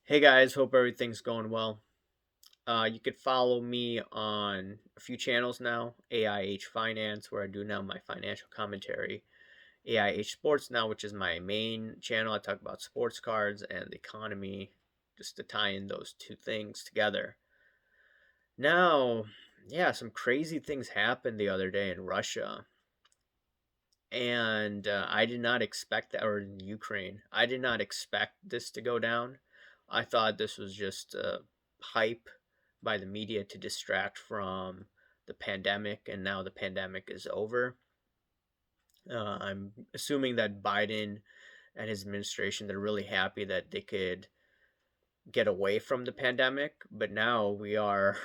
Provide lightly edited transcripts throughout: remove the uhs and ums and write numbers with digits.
Hey guys, hope everything's going well. You could follow me on a few channels now. AIH Finance, where I do now my financial commentary. AIH Sports now, which is my main channel. I talk about sports cards and the economy, just to tie in those two things together. Now, yeah, some crazy things happened the other day in Russia, and I did not expect that, or in Ukraine. I did not expect this to go down. I thought this was just hype by the media to distract from the pandemic, and now the pandemic is over. I'm assuming that Biden and his administration, they're really happy that they could get away from the pandemic, but now we are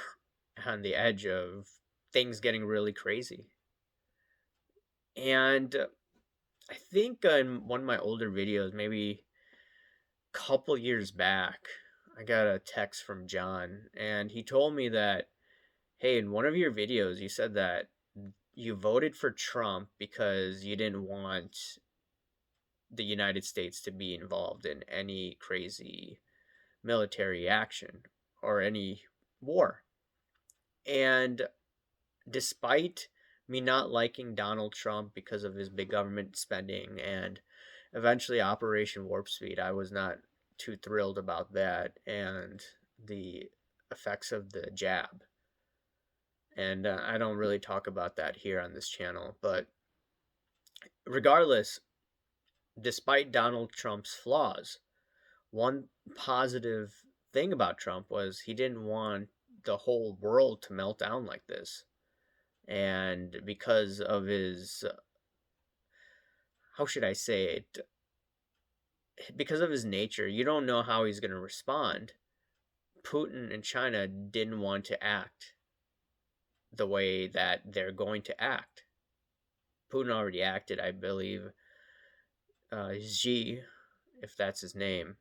on the edge of things getting really crazy. And I think in one of my older videos, maybe a couple years back, I got a text from John, and he told me that, hey, in one of your videos, you said that you voted for Trump because you didn't want the United States to be involved in any crazy military action or any war. And despite me not liking Donald Trump because of his big government spending and eventually Operation Warp Speed, I was not too thrilled about that and the effects of the jab. And I don't really talk about that here on this channel. But regardless, despite Donald Trump's flaws, one positive thing about Trump was he didn't want the whole world to melt down like this. And because of his, how should I say it? Because of his nature, you don't know how he's going to respond. Putin and China didn't want to act the way that they're going to act. Putin already acted, I believe. Xi, if that's his name,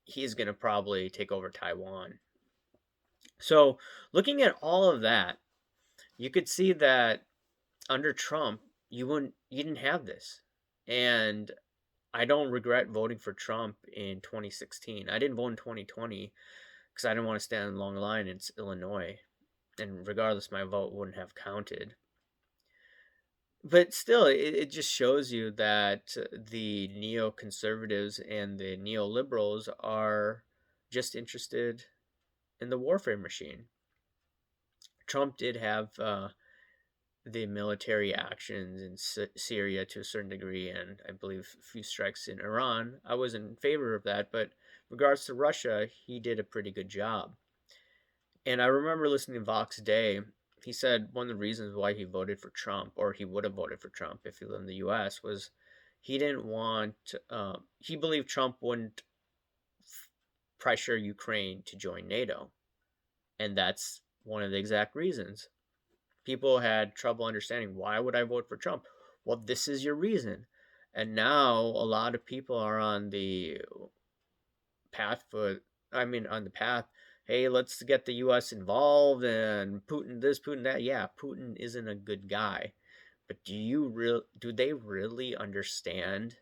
he's going to probably take over Taiwan. So, looking at all of that, you could see that under Trump, you didn't have this. And I don't regret voting for Trump in 2016. I didn't vote in 2020 because I didn't want to stand in long line in Illinois, and regardless, my vote wouldn't have counted. But still, it just shows you that the neoconservatives and the neoliberals are just interested in the warfare machine. Trump did have the military actions in Syria to a certain degree, and I believe a few strikes in Iran. I was in favor of that, but regards to Russia, he did a pretty good job. And I remember listening to Vox Day. He said one of the reasons why he voted for Trump, or he would have voted for Trump if he lived in the U.S., was he didn't want. He believed Trump wouldn't pressure Ukraine to join NATO, and that's one of the exact reasons. People had trouble understanding, why would I vote for Trump? Well, this is your reason. And now a lot of people are on the path for, I mean, on the path, hey, let's get the US involved and Putin this, Putin that. Yeah, Putin isn't a good guy. But do they really understand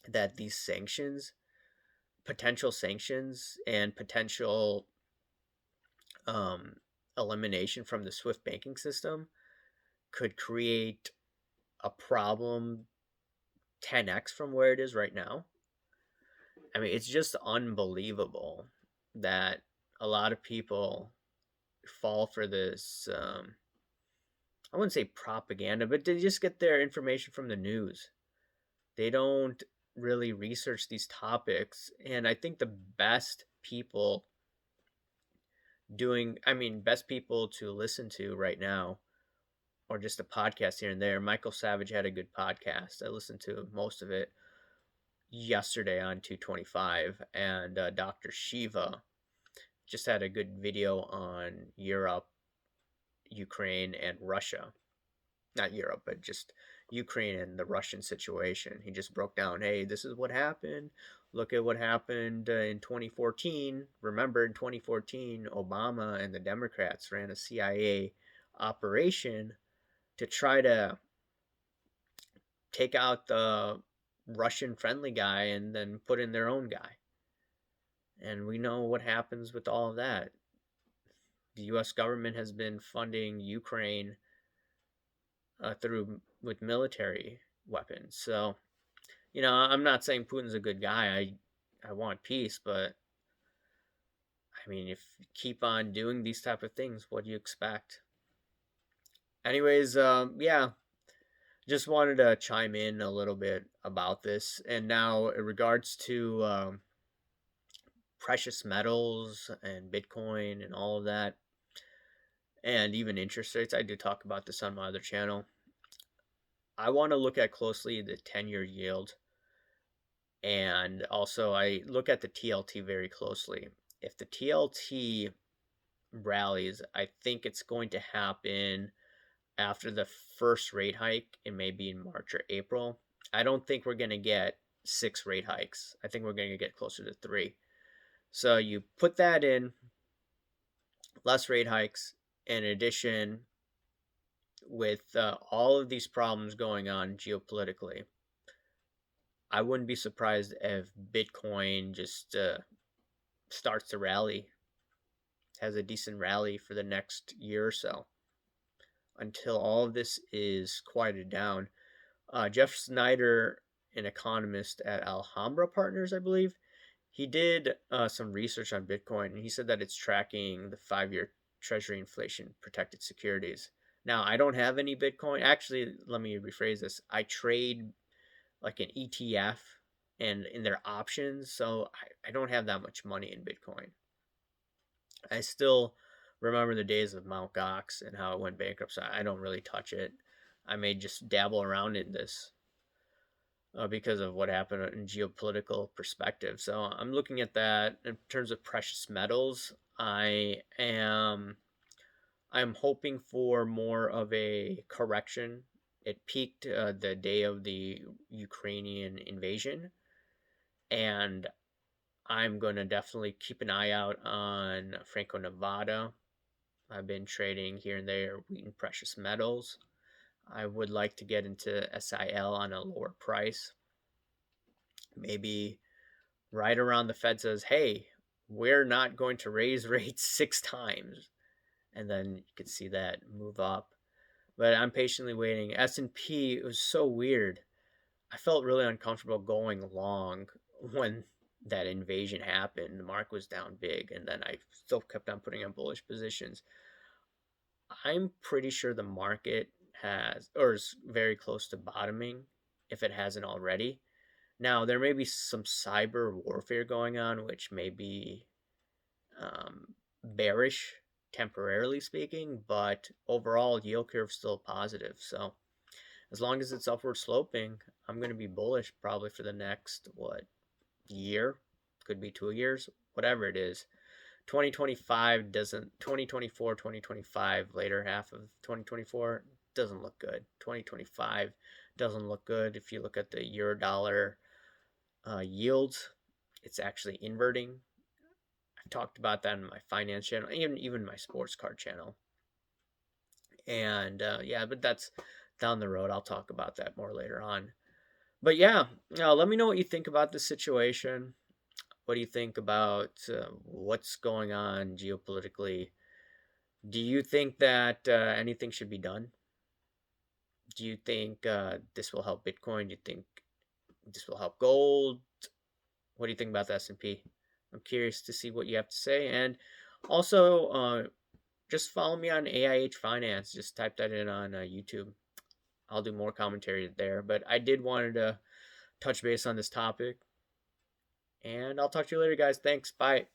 that these sanctions, potential sanctions and potential um, elimination from the SWIFT banking system could create a problem 10x from where it is right now? I mean, it's just unbelievable that a lot of people fall for this. I wouldn't say propaganda, but they just get their information from the news. They don't really research these topics. And I think the best people best people to listen to right now, or just a podcast here and there. Michael Savage had a good podcast. I listened to most of it yesterday on 225, and Dr. Shiva just had a good video on Europe, Ukraine, and Russia. Not Europe, but just Ukraine and the Russian situation. He just broke down, hey, this is what happened. Look at what happened in 2014. Remember, in 2014, Obama and the Democrats ran a CIA operation to try to take out the Russian friendly guy and then put in their own guy. And we know what happens with all of that. The US government has been funding Ukraine through with military weapons. So, I'm not saying Putin's a good guy. I want peace, but I mean, if you keep on doing these type of things, what do you expect? Anyways, yeah, just wanted to chime in a little bit about this. And now, in regards to precious metals and Bitcoin and all of that, and even interest rates, I do talk about this on my other channel. I want to look at closely the 10-year yield, and also I look at the TLT very closely. If the TLT rallies, I think it's going to happen after the first rate hike, it may be in March or April. I don't think we're going to get 6 rate hikes. I think we're going to get closer to 3. So you put that in, less rate hikes, in addition, with all of these problems going on geopolitically, I wouldn't be surprised if Bitcoin just starts to rally, has a decent rally for the next year or so until all of this is quieted down. Jeff Snyder, an economist at Alhambra Partners, I believe, he did some research on Bitcoin, and he said that it's tracking the 5-year Treasury inflation protected securities. Now, I don't have any Bitcoin. Actually, let me rephrase this. I trade like an ETF and in their options, so I don't have that much money in Bitcoin. I still remember the days of Mt. Gox and how it went bankrupt, so I don't really touch it. I may just dabble around in this because of what happened in geopolitical perspective. So I'm looking at that in terms of precious metals. I'm hoping for more of a correction. It peaked the day of the Ukrainian invasion, and I'm going to definitely keep an eye out on Franco Nevada. I've been trading here and there wheat and precious metals. I would like to get into SIL on a lower price. Maybe right around the Fed says, hey, we're not going to raise rates 6 times. And then you could see that move up. But I'm patiently waiting. S&P, it was so weird. I felt really uncomfortable going long when that invasion happened. The market was down big, and then I still kept on putting on bullish positions. I'm pretty sure the market has, or is very close to bottoming if it hasn't already. Now, there may be some cyber warfare going on, which may be bearish, temporarily speaking, but overall, yield curve is still positive. So, as long as it's upward sloping, I'm going to be bullish probably for the next, year? Could be 2 years, whatever it is. 2025 doesn't, 2024, 2025, later half of 2024 doesn't look good. 2025 doesn't look good. If you look at the euro dollar yields, it's actually inverting. I've talked about that in my finance channel, even my sports card channel. And yeah, but that's down the road. I'll talk about that more later on. But yeah, let me know what you think about this situation. What do you think about what's going on geopolitically? Do you think that anything should be done? Do you think this will help Bitcoin? Do you think this will help gold? What do you think about the S&P? I'm curious to see what you have to say. And also, just follow me on AIH Finance. Just type that in on YouTube. I'll do more commentary there. But I did wanted to touch base on this topic. And I'll talk to you later, guys. Thanks. Bye.